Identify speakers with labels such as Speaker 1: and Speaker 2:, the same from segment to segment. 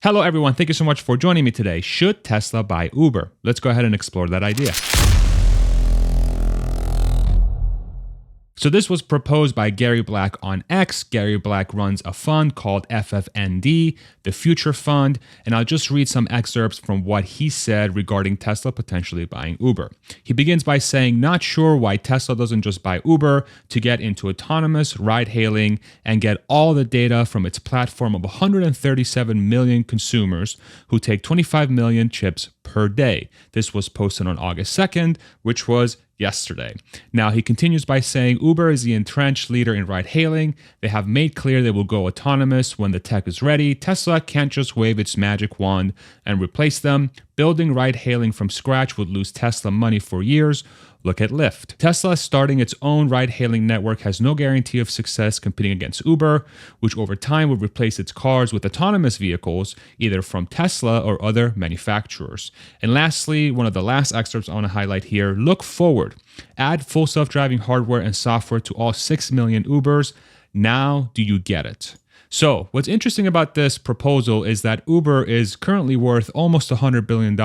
Speaker 1: Hello everyone, thank you so much for joining me today. Should Tesla buy Uber? Let's go ahead and explore that idea. So this was proposed by Gary Black on X. Gary Black runs a fund called FFND, the Future Fund, and I'll just read some excerpts from what he said regarding Tesla potentially buying Uber. He begins by saying, not sure why Tesla doesn't just buy Uber to get into autonomous ride-hailing and get all the data from its platform of 137 million consumers who take 25 million chips per day. This was posted on August 2nd, which was yesterday. Now, he continues by saying Uber is the entrenched leader in ride-hailing. They have made clear they will go autonomous when the tech is ready. Tesla can't just wave its magic wand and replace them. Building ride-hailing from scratch would lose Tesla money for years. Look at Lyft. Tesla starting its own ride-hailing network has no guarantee of success competing against Uber, which over time would replace its cars with autonomous vehicles, either from Tesla or other manufacturers. And lastly, one of the last excerpts I want to highlight here, look forward. Add full self-driving hardware and software to all 6 million Ubers. Now, do you get it? So what's interesting about this proposal is that Uber is currently worth almost $100 billion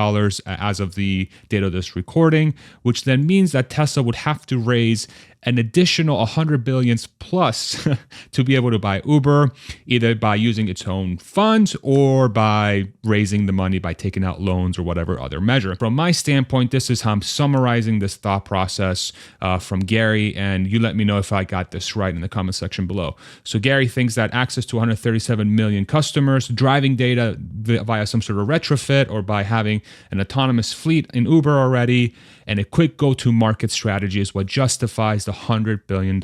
Speaker 1: as of the date of this recording, which then means that Tesla would have to raise an additional 100 billion plus to be able to buy Uber, either by using its own funds or by raising the money by taking out loans or whatever other measure. From my standpoint, this is how I'm summarizing this thought process from Gary, and you let me know if I got this right in the comment section below. So Gary thinks that access to 137 million customers, driving data via some sort of retrofit or by having an autonomous fleet in Uber already, and a quick go-to-market strategy is what justifies the $100 billion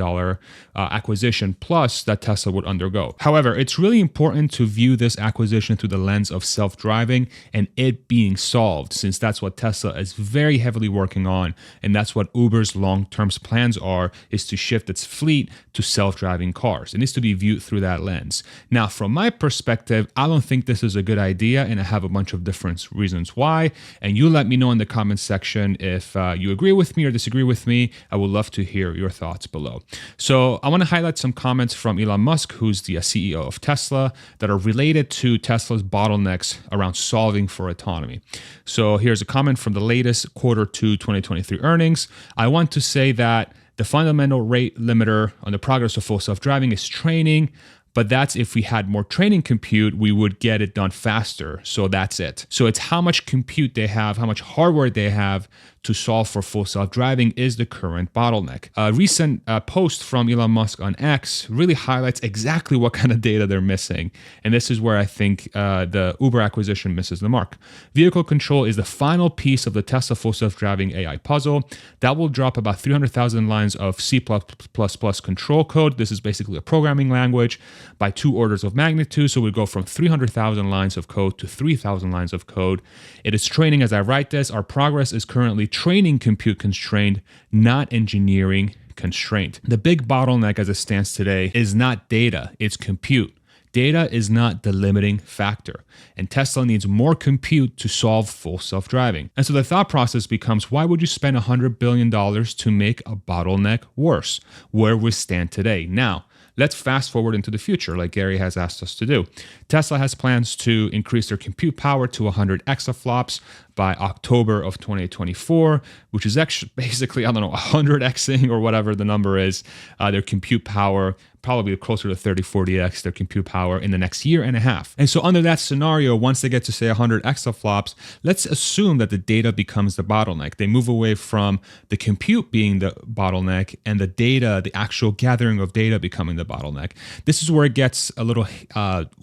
Speaker 1: acquisition plus that Tesla would undergo. However, it's really important to view this acquisition through the lens of self-driving and it being solved, since that's what Tesla is very heavily working on, and that's what Uber's long-term plans are, is to shift its fleet to self-driving cars. It needs to be viewed through that lens. Now, from my perspective, I don't think this is a good idea, and I have a bunch of different reasons why, and you let me know in the comments section if you agree with me or disagree with me. I would love to hear your thoughts below. So I want to highlight some comments from Elon Musk, who's the CEO of Tesla, that are related to Tesla's bottlenecks around solving for autonomy. So here's a comment from the latest Q2 2023 earnings. I want to say that the fundamental rate limiter on the progress of full self-driving is training, but that's if we had more training compute, we would get it done faster. So that's it. So it's how much compute they have, how much hardware they have to solve for full self-driving is the current bottleneck. A recent post from Elon Musk on X really highlights exactly what kind of data they're missing. And this is where I think the Uber acquisition misses the mark. Vehicle control is the final piece of the Tesla full self-driving AI puzzle. That will drop about 300,000 lines of C++ control code. This is basically a programming language by 2 orders of magnitude. So we go from 300,000 lines of code to 3,000 lines of code. It is training as I write this. Our progress is currently training compute constrained, not engineering constraint. The big bottleneck as it stands today is not data, it's compute. Data is not the limiting factor, and Tesla needs more compute to solve full self-driving. And so the thought process becomes, why would you spend $100 billion to make a bottleneck worse, where we stand today? Now, let's fast forward into the future, like Gary has asked us to do. Tesla has plans to increase their compute power to 100 exaflops by October of 2024, which is actually basically, 100xing or whatever the number is, their compute power, probably closer to 30, 40x their compute power in the next year and a half. And so under that scenario, once they get to say 100 exaflops, let's assume that the data becomes the bottleneck. They move away from the compute being the bottleneck and the data, the actual gathering of data becoming the bottleneck. This is where it gets a little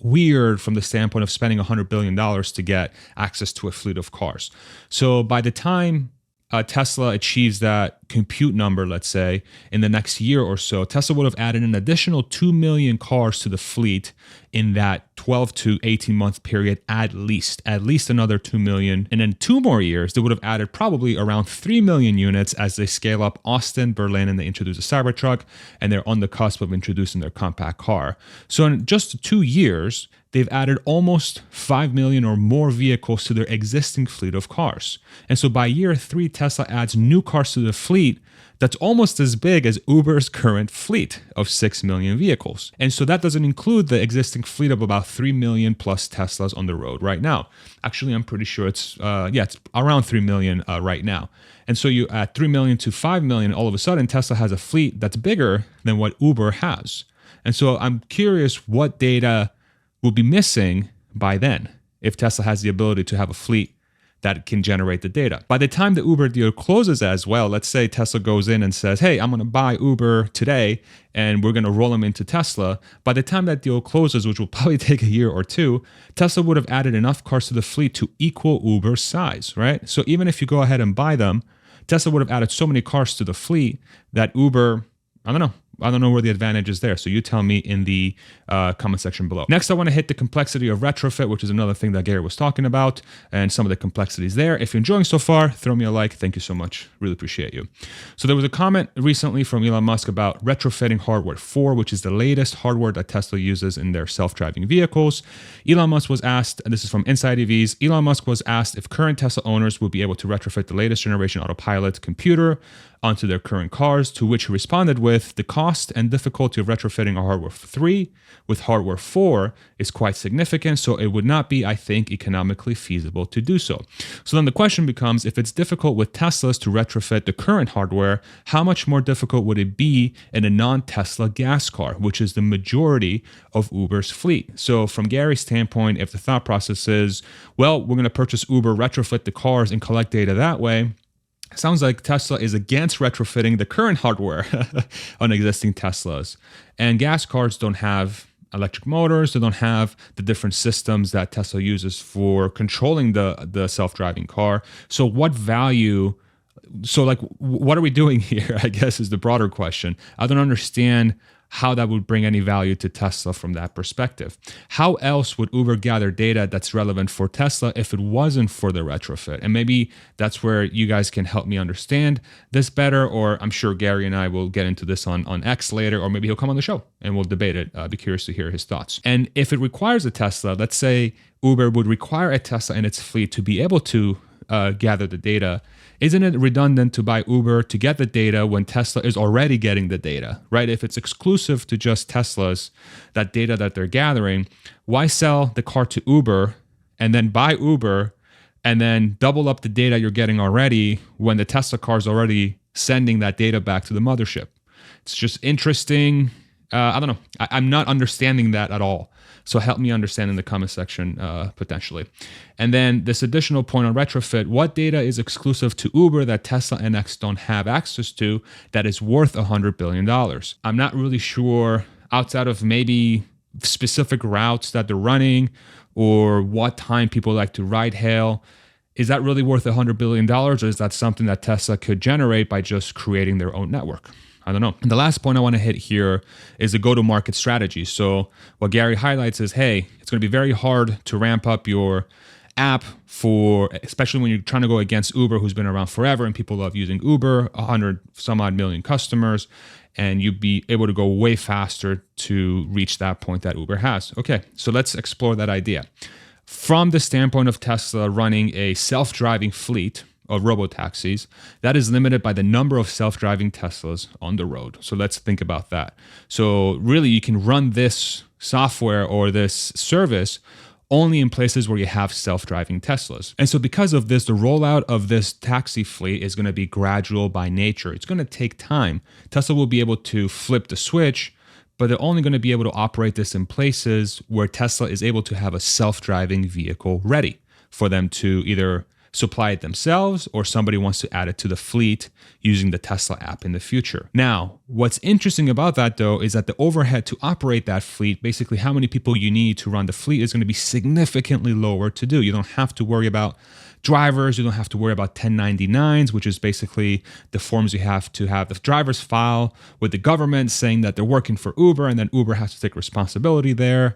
Speaker 1: weird from the standpoint of spending $100 billion to get access to a fleet of cars. So by the time Tesla achieves that compute number, let's say, in the next year or so, Tesla would have added an additional 2 million cars to the fleet in that 12 to 18 month period, at least another 2 million. And in 2 more years, they would have added probably around 3 million units as they scale up Austin, Berlin, and they introduce a Cybertruck, and they're on the cusp of introducing their compact car. So in just 2 years, they've added almost 5 million or more vehicles to their existing fleet of cars. And so by year 3, Tesla adds new cars to the fleet fleet that's almost as big as Uber's current fleet of 6 million vehicles. And so that doesn't include the existing fleet of about 3 million plus Teslas on the road right now. Actually, I'm pretty sure it's around 3 million right now. And so you add 3 million to 5 million, all of a sudden Tesla has a fleet that's bigger than what Uber has. And so I'm curious what data will be missing by then if Tesla has the ability to have a fleet that can generate the data. By the time the Uber deal closes as well, let's say Tesla goes in and says, hey, I'm going to buy Uber today and we're going to roll them into Tesla. By the time that deal closes, which will probably take a year or two, Tesla would have added enough cars to the fleet to equal Uber's size, right? So even if you go ahead and buy them, Tesla would have added so many cars to the fleet that Uber, I don't know where the advantage is there. So you tell me in the comment section below. Next, I want to hit the complexity of retrofit, which is another thing that Gary was talking about, and some of the complexities there. If you're enjoying so far, throw me a like. Thank you so much. Really appreciate you. So there was a comment recently from Elon Musk about retrofitting hardware 4, which is the latest hardware that Tesla uses in their self-driving vehicles. Elon Musk was asked, and this is from Inside EVs, Elon Musk was asked if current Tesla owners would be able to retrofit the latest generation autopilot computer onto their current cars, to which he responded with, the cost and difficulty of retrofitting a hardware 3 with hardware 4 is quite significant, so it would not be, I think, economically feasible to do so. So then the question becomes, if it's difficult with Teslas to retrofit the current hardware, how much more difficult would it be in a non-Tesla gas car, which is the majority of Uber's fleet? So from Gary's standpoint, if the thought process is, well, we're going to purchase Uber, retrofit the cars, and collect data that way, sounds like Tesla is against retrofitting the current hardware on existing Teslas. And gas cars don't have electric motors. They don't have the different systems that Tesla uses for controlling the self-driving car. So what value... So like, what are we doing here, I guess, is the broader question. I don't understand how that would bring any value to Tesla from that perspective. How else would Uber gather data that's relevant for Tesla if it wasn't for the retrofit? And maybe that's where you guys can help me understand this better, or I'm sure Gary and I will get into this on X later, or maybe he'll come on the show and we'll debate it. I'd be curious to hear his thoughts. And if it requires a Tesla, let's say Uber would require a Tesla in its fleet to be able to gather the data, isn't it redundant to buy Uber to get the data when Tesla is already getting the data, right? If it's exclusive to just Teslas, that data that they're gathering, why sell the car to Uber and then buy Uber and then double up the data you're getting already when the Tesla car is already sending that data back to the mothership? It's just interesting. I don't know. I'm not understanding that at all. So help me understand in the comment section potentially. And then this additional point on retrofit, what data is exclusive to Uber that Tesla and X don't have access to that is worth $100 billion? I'm not really sure, outside of maybe specific routes that they're running or what time people like to ride hail. Is that really worth $100 billion, or is that something that Tesla could generate by just creating their own network? I don't know. And the last point I want to hit here is the go-to-market strategy. So what Gary highlights is, hey, it's going to be very hard to ramp up your app for, especially when you're trying to go against Uber, who's been around forever and people love using Uber, 100 some odd million customers, and you'd be able to go way faster to reach that point that Uber has. Okay, so let's explore that idea. From the standpoint of Tesla running a self-driving fleet of robotaxis, that is limited by the number of self-driving Teslas on the road. So let's think about that. So really, you can run this software or this service only in places where you have self-driving Teslas. And so because of this, the rollout of this taxi fleet is going to be gradual by nature. It's going to take time. Tesla will be able to flip the switch, but they're only going to be able to operate this in places where Tesla is able to have a self-driving vehicle ready for them to either supply it themselves or somebody wants to add it to the fleet using the Tesla app in the future. Now, what's interesting about that though is that the overhead to operate that fleet, basically how many people you need to run the fleet, is going to be significantly lower to do. You don't have to worry about drivers. You don't have to worry about 1099s, which is basically the forms you have to have the drivers file with the government saying that they're working for Uber, and then Uber has to take responsibility there,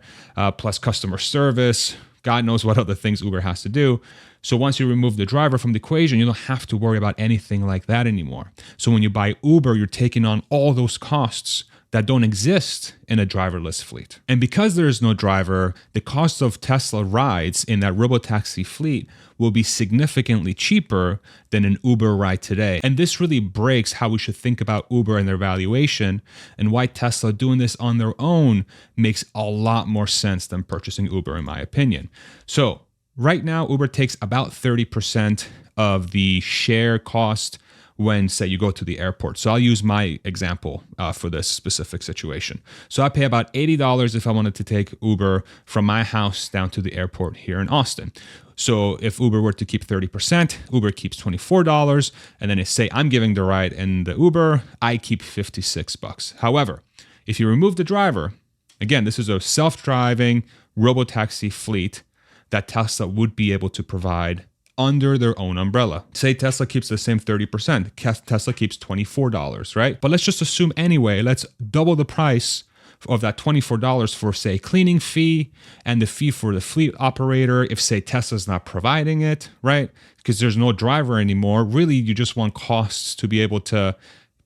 Speaker 1: plus customer service. God knows what other things Uber has to do. So once you remove the driver from the equation, you don't have to worry about anything like that anymore. So when you buy Uber, you're taking on all those costs that don't exist in a driverless fleet. And because there is no driver, the cost of Tesla rides in that robotaxi fleet will be significantly cheaper than an Uber ride today. And this really breaks how we should think about Uber and their valuation, and why Tesla doing this on their own makes a lot more sense than purchasing Uber, in my opinion. So right now, Uber takes about 30% of the share cost when, say, you go to the airport. So I'll use my example for this specific situation. So I pay about $80 if I wanted to take Uber from my house down to the airport here in Austin. So if Uber were to keep 30%, Uber keeps $24. And then say I'm giving the ride in the Uber, I keep $56. However, if you remove the driver, again, this is a self-driving robotaxi fleet that Tesla would be able to provide under their own umbrella. Say Tesla keeps the same 30%. Tesla keeps $24, right? But let's just assume anyway, let's double the price of that $24 for, say, cleaning fee and the fee for the fleet operator if, say, Tesla's not providing it, right? Because there's no driver anymore. Really, you just want costs to be able to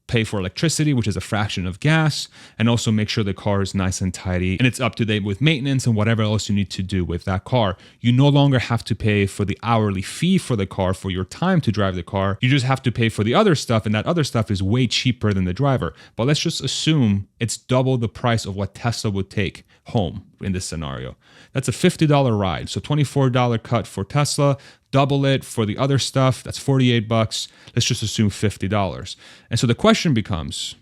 Speaker 1: pay for electricity, which is a fraction of gas, and also make sure the car is nice and tidy and it's up to date with maintenance and whatever else you need to do with that car. You no longer have to pay for the hourly fee for the car for your time to drive the car. You just have to pay for the other stuff, and that other stuff is way cheaper than the driver. But let's just assume it's double the price of what Tesla would take home in this scenario. That's a $50 ride. So $24 cut for Tesla, double it for the other stuff, that's $48. Let's just assume $50. And so the question becomes,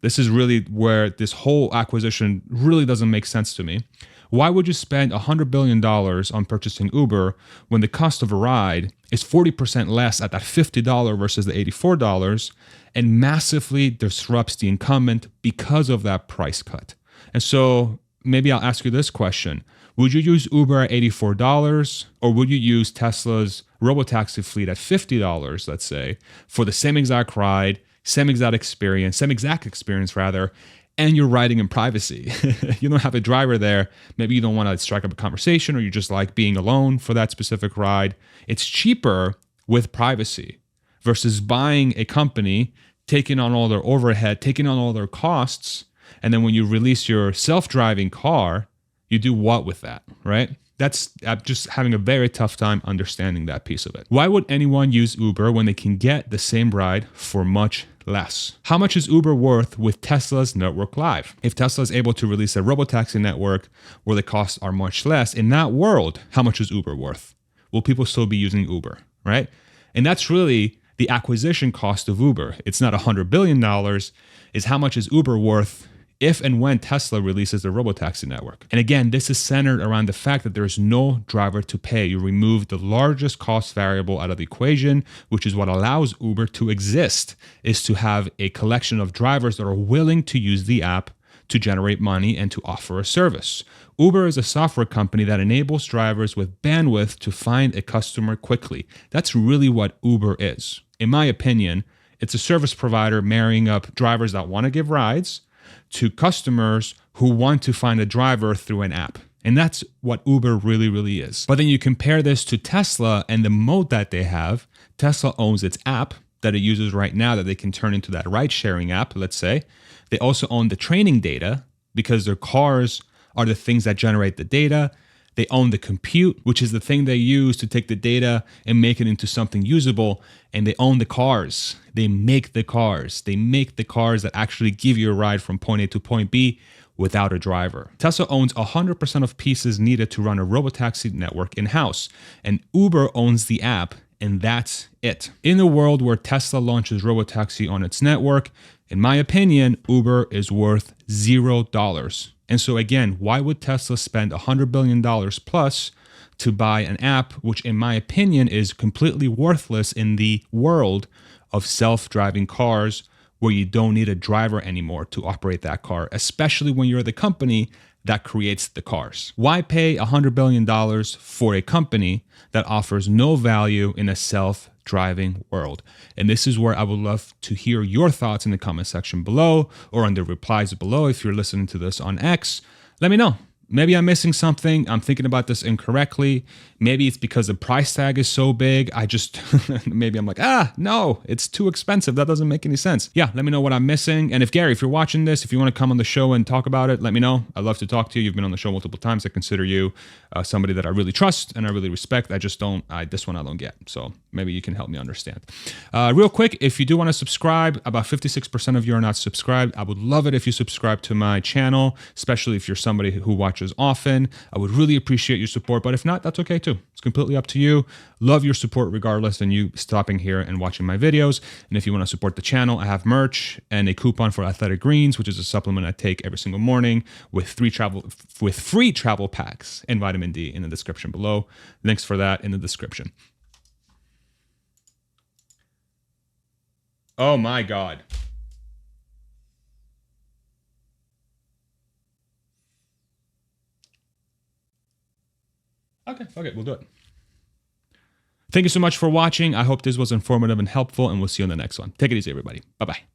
Speaker 1: this is really where this whole acquisition really doesn't make sense to me. Why would you spend $100 billion on purchasing Uber when the cost of a ride is 40% less at that $50 versus the $84 and massively disrupts the incumbent because of that price cut? And so maybe I'll ask you this question. Would you use Uber at $84, or would you use Tesla's robotaxi fleet at $50, let's say, for the same exact ride, same exact experience, and you're riding in privacy? You don't have a driver there. Maybe you don't want to strike up a conversation, or you just like being alone for that specific ride. It's cheaper with privacy versus buying a company, taking on all their overhead, taking on all their costs, and then when you release your self-driving car, you do what with that, right? I'm just having a very tough time understanding that piece of it. Why would anyone use Uber when they can get the same ride for much less? How much is Uber worth with Tesla's network live? If Tesla is able to release a robotaxi network where the costs are much less, in that world, how much is Uber worth? Will people still be using Uber, right? And that's really the acquisition cost of Uber. It's not $100 billion, it's how much is Uber worth if and when Tesla releases the robotaxi network. And again, this is centered around the fact that there's no driver to pay. You remove the largest cost variable out of the equation, which is what allows Uber to exist, is to have a collection of drivers that are willing to use the app to generate money and to offer a service. Uber is a software company that enables drivers with bandwidth to find a customer quickly. That's really what Uber is. In my opinion, it's a service provider marrying up drivers that want to give rides to customers who want to find a driver through an app. And that's what Uber really, really is. But then you compare this to Tesla and the moat that they have. Tesla owns its app that it uses right now that they can turn into that ride-sharing app, let's say. They also own the training data because their cars are the things that generate the data. They own the compute, which is the thing they use to take the data and make it into something usable. And they own the cars. They make the cars. They make the cars that actually give you a ride from point A to point B without a driver. Tesla owns 100% of pieces needed to run a robotaxi network in-house. And Uber owns the app, and that's it. In a world where Tesla launches robotaxi on its network, in my opinion, Uber is worth $0. And so again, why would Tesla spend $100 billion plus to buy an app, which in my opinion is completely worthless in the world of self-driving cars where you don't need a driver anymore to operate that car, especially when you're the company that creates the cars? Why pay $100 billion for a company that offers no value in a self-driving world? And this is where I would love to hear your thoughts in the comment section below or on the replies below. If you're listening to this on X, let me know. maybe I'm missing something. I'm thinking about this incorrectly. Maybe it's because the price tag is so big. I just, maybe I'm like, no, it's too expensive. That doesn't make any sense. Yeah, let me know what I'm missing. And if Gary, if you're watching this, if you want to come on the show and talk about it, let me know. I'd love to talk to you. You've been on the show multiple times. I consider you somebody that I really trust and I really respect. I just don't, this one I don't get. So maybe you can help me understand. Real quick, if you do want to subscribe, about 56% of you are not subscribed. I would love it if you subscribe to my channel, especially if you're somebody who watches often. I would really appreciate your support, but if not, that's okay too. It's completely up to you. Love your support regardless and you stopping here and watching my videos. And if you want to support the channel, I have merch and a coupon for Athletic Greens, which is a supplement I take every single morning with free travel packs and vitamin D in the description below. Links for that in the description. Oh my God. Okay, we'll do it. Thank you so much for watching. I hope this was informative and helpful, and we'll see you on the next one. Take it easy, everybody. Bye-bye.